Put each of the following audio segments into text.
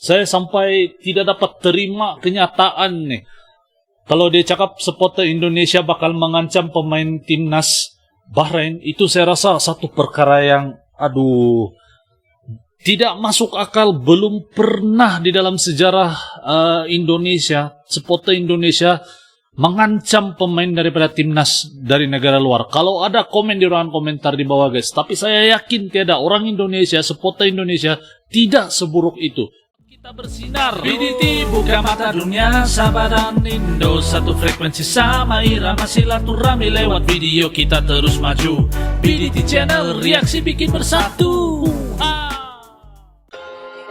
Saya sampai tidak dapat terima kenyataan nih. Kalau dia cakap supporter Indonesia bakal mengancam pemain timnas Bahrain, itu saya rasa satu perkara yang tidak masuk akal. Belum pernah di dalam sejarah Indonesia, supporter Indonesia mengancam pemain daripada timnas dari negara luar. Kalau ada komen di ruangan komentar di bawah guys, tapi saya yakin tiada orang Indonesia, supporter Indonesia tidak seburuk itu. Kita bersinar BDT, buka mata dunia, Sabah dan Indo, satu frekuensi sama irama, silaturahmi lewat video, kita terus maju. BDT Channel, reaksi bikin bersatu.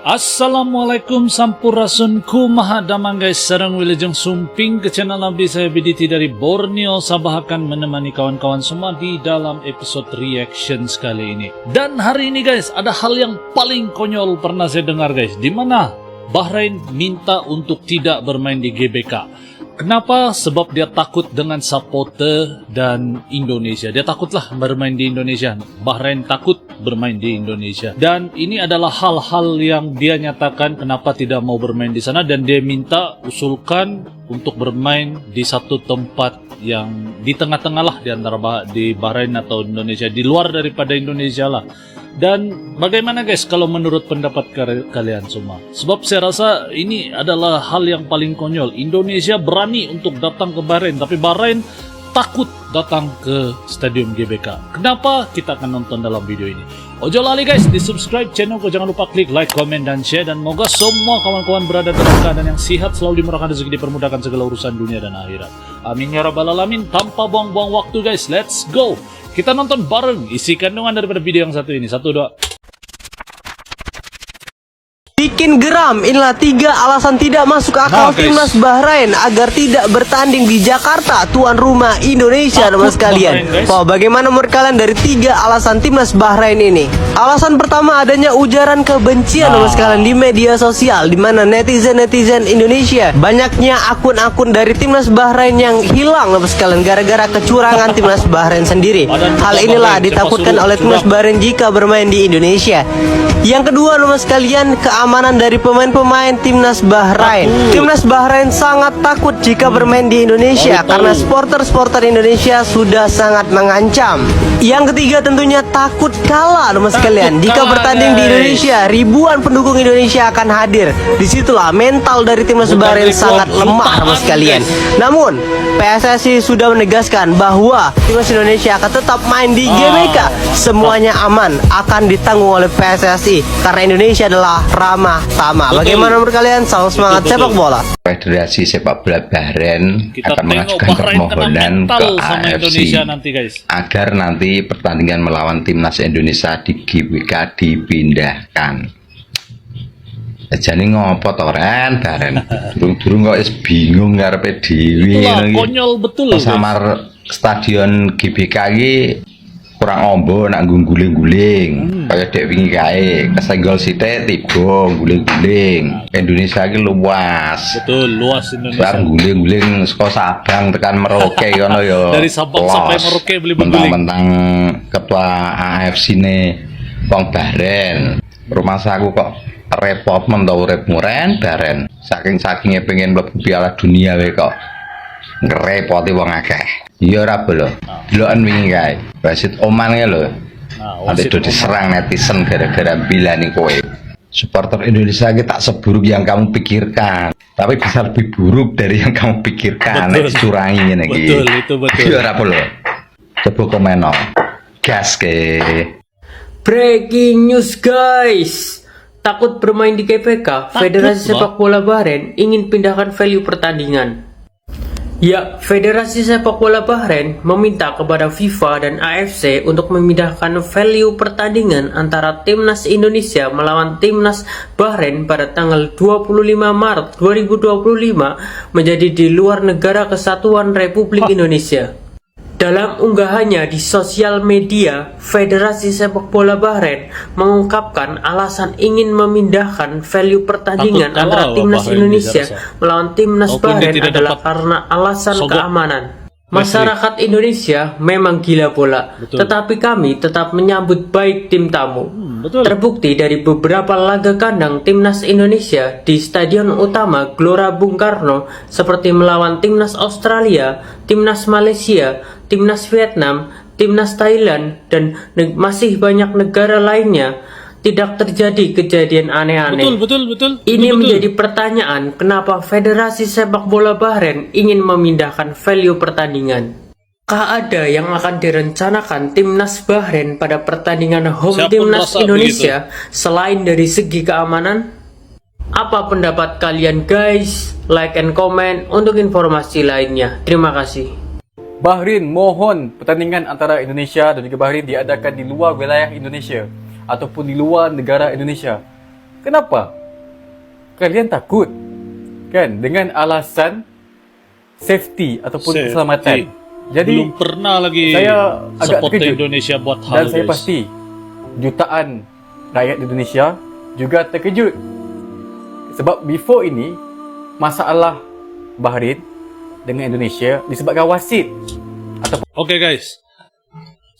Assalamualaikum sampurasun mahadamang guys, sarang wilujeng sumping ke channel Nabi saya BDT dari Borneo Sabah akan menemani kawan-kawan semua di dalam episode reaction kali ini. Dan hari ini guys, ada hal yang paling konyol pernah saya dengar guys, di mana Bahrain minta untuk tidak bermain di GBK. Kenapa? Sebab dia takut dengan supporter dan Indonesia. Dia takutlah bermain di Indonesia. Bahrain takut bermain di Indonesia. Dan ini adalah hal-hal yang dia nyatakan kenapa tidak mau bermain di sana. Dan dia minta usulkan untuk bermain di satu tempat yang di tengah-tengah lah, di antara di Bahrain atau Indonesia. Di luar daripada Indonesia lah. Dan bagaimana guys kalau menurut pendapat kalian semua? Sebab saya rasa ini adalah hal yang paling konyol. Indonesia berani untuk datang ke Bahrain, tapi Bahrain takut datang ke Stadium GBK. Kenapa? Kita akan nonton dalam video ini. Ojo lali guys, di subscribe channelku, jangan lupa klik like, comment, dan share. Dan moga semua kawan-kawan berada dalam keadaan yang sehat, selalu dimurahkan rezeki, dipermudahkan segala urusan dunia dan akhirat. Amin ya rabbal alamin. Tanpa buang-buang waktu guys, let's go. Kita nonton bareng isi kandungan daripada video yang satu ini. 1, 2. Bikin geram, inilah 3 alasan tidak masuk akal timnas Bahrain agar tidak bertanding di Jakarta, tuan rumah Indonesia teman sekalian. Wow, bagaimana menurut kalian dari 3 alasan timnas Bahrain ini? Alasan pertama, adanya ujaran kebencian teman sekalian di media sosial, di mana netizen Indonesia, banyaknya akun-akun dari timnas Bahrain yang hilang teman sekalian gara-gara kecurangan timnas Bahrain sendiri. Hal inilah ditakutkan oleh timnas Bahrain jika bermain di Indonesia. Yang kedua teman sekalian, keamanan dari pemain-pemain timnas Bahrain. Timnas Bahrain sangat takut jika bermain di Indonesia karena supporter Indonesia sudah sangat mengancam. Yang ketiga tentunya takut kalah teman sekalian. Jika bertanding di Indonesia, ribuan pendukung Indonesia akan hadir. Disitulah mental dari timnas Bahrain sangat lemah teman sekalian. Namun PSSI sudah menegaskan bahwa timnas Indonesia akan tetap main di GBK. Semuanya aman, akan ditanggung oleh PSSI karena Indonesia adalah ramah tamah. Bagaimana menurut kalian? Salam semangat sepak bola. Federasi Sepak Bola Bahrain akan mengajukan permohonan ke AFC agar nanti pertandingan melawan timnas Indonesia di GBK dipindahkan. Jadi ngopo to Ren, Bahrain durung kok bingung ngarepe dhewe ngono iki. Konyol betul loh. Samar stadion GBK iki kurang ombo nak guling-guling. Kayak dek wingi kae, kesenggol sithik tiba guling-guling. Indonesia iki luas. Betul, luas Indonesia. Bar guling-guling saka Sabang tekan Merauke kono ya. Dari Sabang sampai Merauke beli guling. Mentang-mentang ketua AFC ne wong Bahrain. Rumah saku kok repot mentau urip muren Bahrain. Saking-sakingnya pengen mlebu Piala Dunia wae kok ngerepoti wong akeh. Iya ora bolo. Deloken wingi kae. Wasit Oman ya lho. Nanti do diserang netizen gara-gara bilani kowe. Supporter Indonesia kita tak seburuk yang kamu pikirkan, tapi bisa lebih buruk dari yang kamu pikirkan. Nek dicurangi ngene iki. Betul, itu betul. Iya ora bolo. Coba komen no. Gas ke. Breaking news guys. Takut bermain di GBK, Federasi Sepak Bola Bahrain ingin pindahkan value pertandingan. Ya, Federasi Sepak Bola Bahrain meminta kepada FIFA dan AFC untuk memindahkan value pertandingan antara timnas Indonesia melawan timnas Bahrain pada tanggal 25 Maret 2025 menjadi di luar negara Kesatuan Republik Indonesia. Dalam unggahannya di sosial media, Federasi Sepak Bola Bahrain mengungkapkan alasan ingin memindahkan value pertandingan antara timnas Indonesia melawan timnas Bahrain adalah karena alasan keamanan. Masyarakat Indonesia memang gila bola, tetapi kami tetap menyambut baik tim tamu. betul. Terbukti dari beberapa laga kandang timnas Indonesia di stadion utama Gelora Bung Karno seperti melawan timnas Australia, timnas Malaysia, timnas Vietnam, timnas Thailand, dan masih banyak negara lainnya, tidak terjadi kejadian aneh-aneh. Betul. Ini menjadi pertanyaan kenapa Federasi Sepak Bola Bahrain ingin memindahkan value pertandingan. Apakah ada yang akan direncanakan timnas Bahrain pada pertandingan home Siapa timnas merasa Indonesia selain dari segi keamanan? Apa pendapat kalian guys? Like and comment untuk informasi lainnya. Terima kasih. Bahrain mohon pertandingan antara Indonesia dan juga Bahrain diadakan di luar wilayah Indonesia ataupun di luar negara Indonesia. Kenapa? Kalian takut? Kan dengan alasan safety ataupun keselamatan. Jadi belum pernah lagi saya agak supporter terkejut. Indonesia buat hal, Dan saya guys. pasti jutaan rakyat Indonesia juga terkejut. Sebab before ini masalah Bahrain dengan Indonesia disebabkan wasit ataupun Oke guys,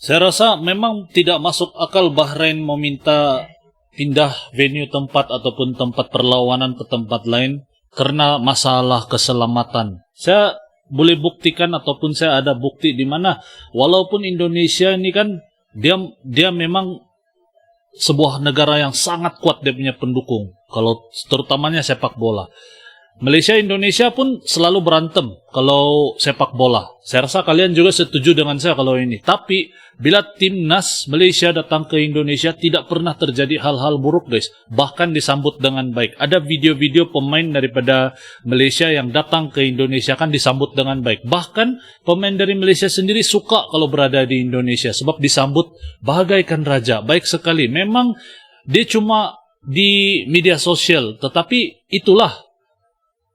saya rasa memang tidak masuk akal Bahrain meminta pindah venue tempat ataupun tempat perlawanan ke tempat lain karena masalah keselamatan. Saya boleh buktikan ataupun saya ada bukti di mana walaupun Indonesia ini kan dia memang sebuah negara yang sangat kuat dia punya pendukung, kalau terutamanya sepak bola. Malaysia Indonesia pun selalu berantem kalau sepak bola. Saya rasa kalian juga setuju dengan saya kalau ini. Tapi bila timnas Malaysia datang ke Indonesia tidak pernah terjadi hal-hal buruk guys. Bahkan disambut dengan baik. Ada video-video pemain daripada Malaysia yang datang ke Indonesia kan disambut dengan baik. Bahkan pemain dari Malaysia sendiri suka kalau berada di Indonesia sebab disambut bagaikan raja. Baik sekali. Memang dia cuma di media sosial, tetapi itulah.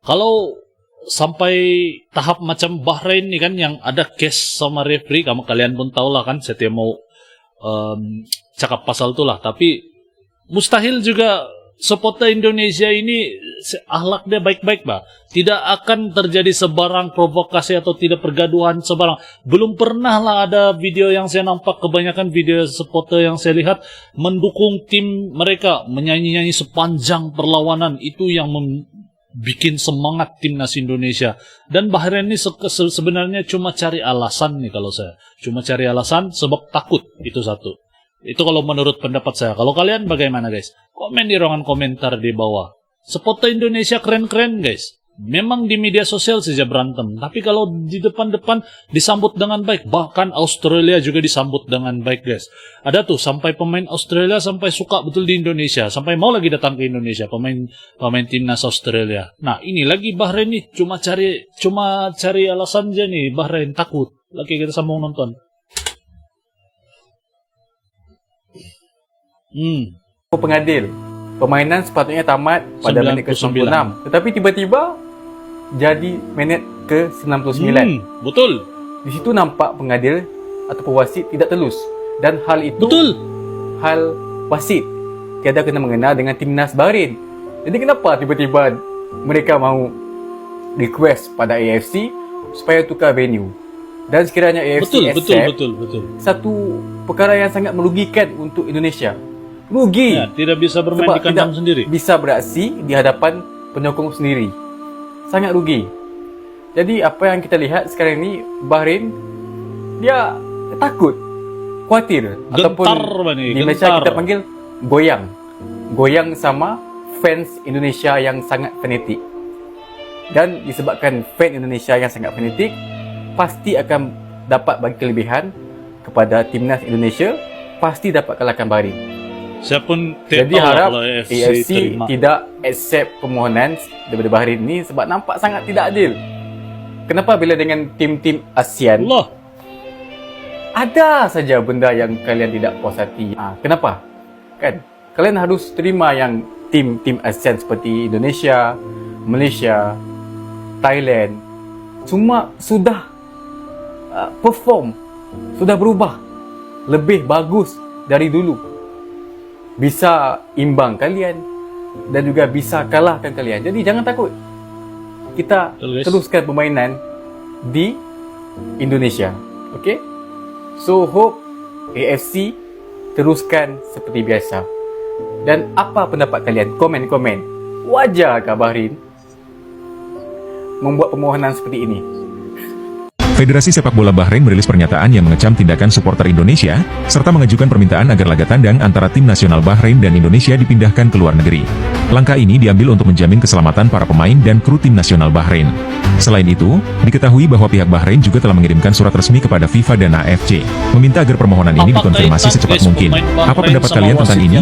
Kalau sampai tahap macam Bahrain ni kan yang ada case sama referee, kalian pun tahu lah kan, saya tidak mau cakap pasal itulah. Tapi mustahil juga supporter Indonesia ini akhlak dia baik-baik bah. Tidak akan terjadi sebarang provokasi atau tidak pergaduhan sebarang. Belum pernah lah ada video yang saya nampak, kebanyakan video supporter yang saya lihat mendukung tim mereka, menyanyi-nyanyi sepanjang perlawanan. Itu yang bikin semangat timnas Indonesia. Dan Bahrain ini sebenarnya cuma cari alasan nih kalau saya. Cuma cari alasan sebab takut, itu satu. Itu kalau menurut pendapat saya. Kalau kalian bagaimana guys? Komen di ruangan komentar di bawah. Supporter Indonesia keren-keren guys. Memang di media sosial saja berantem. Tapi kalau di depan-depan disambut dengan baik. Bahkan Australia juga disambut dengan baik guys. Ada tuh sampai pemain Australia sampai suka betul di Indonesia. Sampai mau lagi datang ke Indonesia. Pemain timnas Australia. Nah ini lagi Bahrain nih. Cuma cari alasan aja nih. Bahrain takut. Lagi kita sambung nonton. pengadil. Permainan sepatutnya tamat pada minit ke-96. Tetapi tiba-tiba jadi minit ke-99. Betul. Di situ nampak pengadil atau pewasit tidak telus. Dan hal itu hal wasit tiada kena mengena dengan timnas Bahrain. Jadi kenapa tiba-tiba mereka mahu request pada AFC supaya tukar venue? Dan sekiranya AFC accept, satu perkara yang sangat merugikan untuk Indonesia. Rugi. Ya, tidak bisa bermain di kandang sendiri. Bisa beraksi di hadapan penyokong sendiri. Sangat rugi. Jadi apa yang kita lihat sekarang ini, Bahrain dia takut, khawatir, ataupun di Malaysia kita panggil goyang. Goyang sama fans Indonesia yang sangat fanatik. Dan disebabkan fans Indonesia yang sangat fanatik, pasti akan dapat bagi kelebihan kepada timnas Indonesia, pasti dapat kalahkan Bahrain. Saya pun jadi harap AFC tidak accept permohonan daripada Bahrain ini sebab nampak sangat tidak adil. Kenapa bila dengan tim-tim ASEAN ada saja benda yang kalian tidak puas hati? Kenapa? Kan kalian harus terima yang tim-tim ASEAN seperti Indonesia, Malaysia, Thailand semua sudah perform, sudah berubah lebih bagus dari dulu. Bisa imbang kalian dan juga bisa kalahkan kalian. Jadi jangan takut. Kita teruskan permainan di Indonesia. Okay? So hope AFC teruskan seperti biasa. Dan apa pendapat kalian? Komen-komen. Wajarkah Bahrain membuat permohonan seperti ini? Federasi Sepak Bola Bahrain merilis pernyataan yang mengecam tindakan supporter Indonesia, serta mengajukan permintaan agar laga tandang antara tim nasional Bahrain dan Indonesia dipindahkan ke luar negeri. Langkah ini diambil untuk menjamin keselamatan para pemain dan kru tim nasional Bahrain. Selain itu, diketahui bahwa pihak Bahrain juga telah mengirimkan surat resmi kepada FIFA dan AFC, meminta agar permohonan ini dikonfirmasi secepat mungkin. Apa pendapat kalian tentang ini?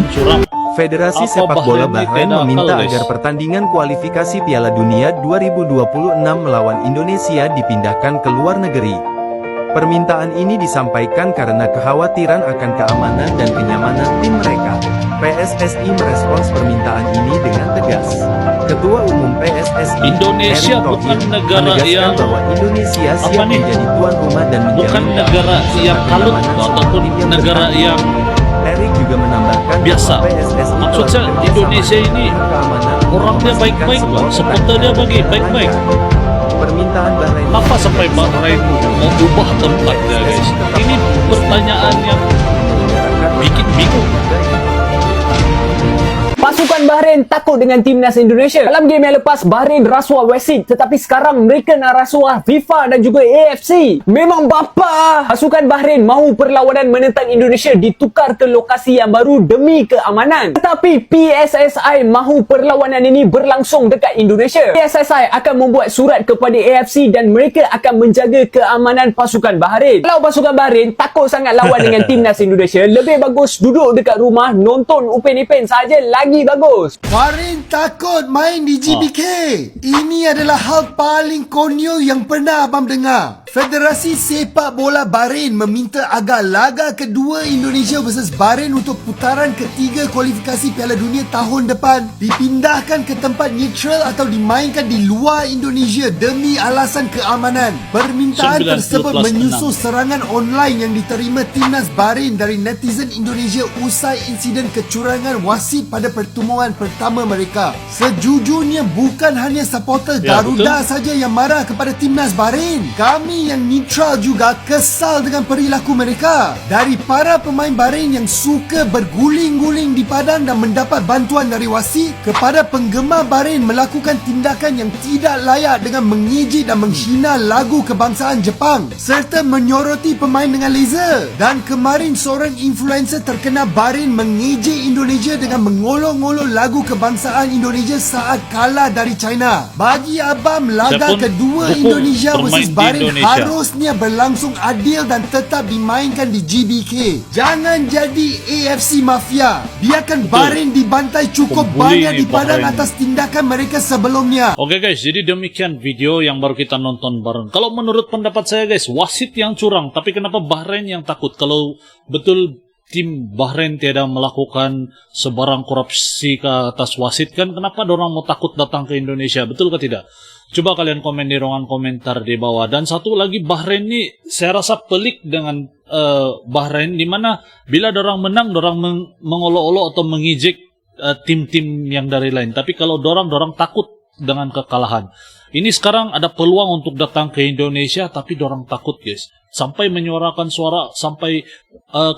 Federasi Apa Sepak Bola Bahrain Bahrain tidak meminta akal, guys? agar pertandingan kualifikasi Piala Dunia 2026 melawan Indonesia dipindahkan ke luar negeri. Permintaan ini disampaikan karena kekhawatiran akan keamanan dan kenyamanan tim mereka. PSSI merespons permintaan ini dengan tegas. Ketua Umum PSSI, Indonesia Erick Thohir, bukan negara menegaskan yang- bahwa Indonesia apa siap nih? menjadi tuan rumah dan Bukan menjamin negara yang kalut ataupun negara yang Erick juga menambahkan biasa. bahwa PSSI Maksud telah saya, bekerjasama Indonesia dengan ini keamanan orang dia untuk baik-baik memastikan loh, semua supporter dia pertandingan baik-baik. berjalan. Permintaan Bahrain Kenapa sampai Bahrain mau ubah tempatnya, guys? Ini pertanyaan yang bikin bingung. Pasukan Bahrain takut dengan timnas Indonesia. Dalam game yang lepas, Bahrain rasuah Wasit, tetapi sekarang mereka nak rasuah FIFA dan juga AFC. Memang bapa. Pasukan Bahrain mahu perlawanan menentang Indonesia ditukar ke lokasi yang baru demi keamanan. Tetapi PSSI mahu perlawanan ini berlangsung dekat Indonesia. PSSI akan membuat surat kepada AFC dan mereka akan menjaga keamanan pasukan Bahrain. Kalau pasukan Bahrain takut sangat lawan dengan timnas Indonesia, lebih bagus duduk dekat rumah nonton Upin Ipin saja lagi bagus. Bahrain takut main di GBK. Ini adalah hal paling konyol yang pernah abang dengar. Federasi Sepak Bola Bahrain meminta agar laga kedua Indonesia versus Bahrain untuk putaran ketiga kualifikasi Piala Dunia tahun depan dipindahkan ke tempat neutral atau dimainkan di luar Indonesia demi alasan keamanan. Permintaan 90 tersebut plus menyusul 6. serangan online yang diterima timnas Bahrain dari netizen Indonesia usai insiden kecurangan wasit pada pertemuan pertama mereka. Sejujurnya bukan hanya supporter Ya, Garuda saja yang marah kepada timnas Bahrain. Kami yang neutral juga kesal dengan perilaku mereka. Dari para pemain Bahrain yang suka berguling-guling di padang dan mendapat bantuan dari wasit, kepada penggemar Bahrain melakukan tindakan yang tidak layak dengan mengejek dan menghina lagu kebangsaan Jepang serta menyoroti pemain dengan laser. Dan kemarin seorang influencer terkenal Bahrain mengejek Indonesia dengan mengolok-olok lagu kebangsaan Indonesia saat kalah dari China. Bagi abang, laga Saya pun kedua dukung Indonesia bermain versus di Bahrain Indonesia. harusnya berlangsung adil dan tetap dimainkan di GBK. Jangan jadi AFC Mafia. Biarkan Bahrain dibantai cukup Pembuli banyak di padang Bahrain. atas tindakan mereka sebelumnya. Oke guys, jadi demikian video yang baru kita nonton bareng. Kalau menurut pendapat saya guys, wasit yang curang, tapi kenapa Bahrain yang takut? Kalau betul tim Bahrain tiada melakukan sebarang korupsi ke atas wasit, kan kenapa dorang mau takut datang ke Indonesia? Betul ke tidak? Coba kalian komen di ruangan komentar di bawah. Dan satu lagi, Bahrain ini saya rasa pelik dengan Bahrain, di mana bila dorang menang, dorang mengolok-olok atau mengejek tim-tim yang dari lain. Tapi kalau dorang takut dengan kekalahan. Ini sekarang ada peluang untuk datang ke Indonesia, tapi dorang takut guys. Sampai menyuarakan suara sampai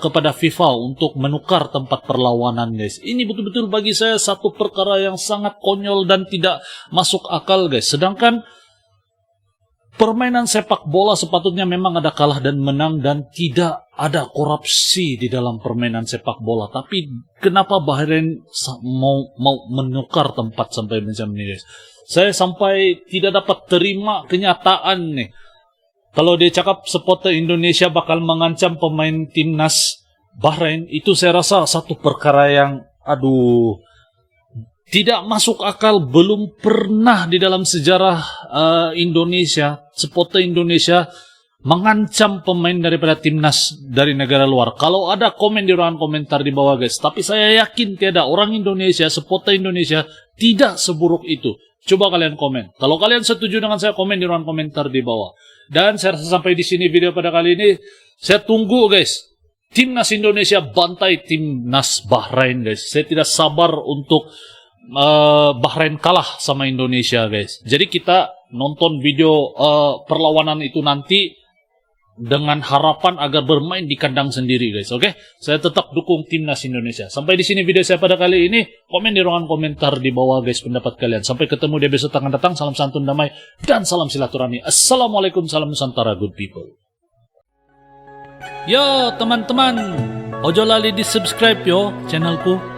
kepada FIFA untuk menukar tempat perlawanan guys. Ini betul-betul bagi saya satu perkara yang sangat konyol dan tidak masuk akal guys. Sedangkan permainan sepak bola sepatutnya memang ada kalah dan menang dan tidak ada korupsi di dalam permainan sepak bola. Tapi kenapa Bahrain mau menukar tempat sampai macam ini guys? Saya sampai tidak dapat terima kenyataan nih. Kalau dia cakap supporter Indonesia bakal mengancam pemain timnas Bahrain, itu saya rasa satu perkara yang tidak masuk akal. Belum pernah di dalam sejarah Indonesia, supporter Indonesia mengancam pemain daripada timnas dari negara luar. Kalau ada, komen di ruangan komentar di bawah guys. Tapi saya yakin tiada orang Indonesia, supporter Indonesia tidak seburuk itu. Coba kalian komen. Kalau kalian setuju dengan saya, komen di ruangan komentar di bawah. Dan saya rasa sampai di sini video pada kali ini. Saya tunggu guys, timnas Indonesia bantai timnas Bahrain guys. Saya tidak sabar untuk Bahrain kalah sama Indonesia guys. Jadi kita nonton video perlawanan itu nanti dengan harapan agar bermain di kandang sendiri guys. Oke, saya tetap dukung timnas Indonesia. Sampai di sini video saya pada kali ini. Komen di ruangan komentar di bawah guys pendapat kalian. Sampai ketemu di episode akan datang. Salam santun damai dan salam silaturahmi. Assalamualaikum, salam Nusantara, good people. Yo teman-teman, ojo lali di subscribe yo channelku.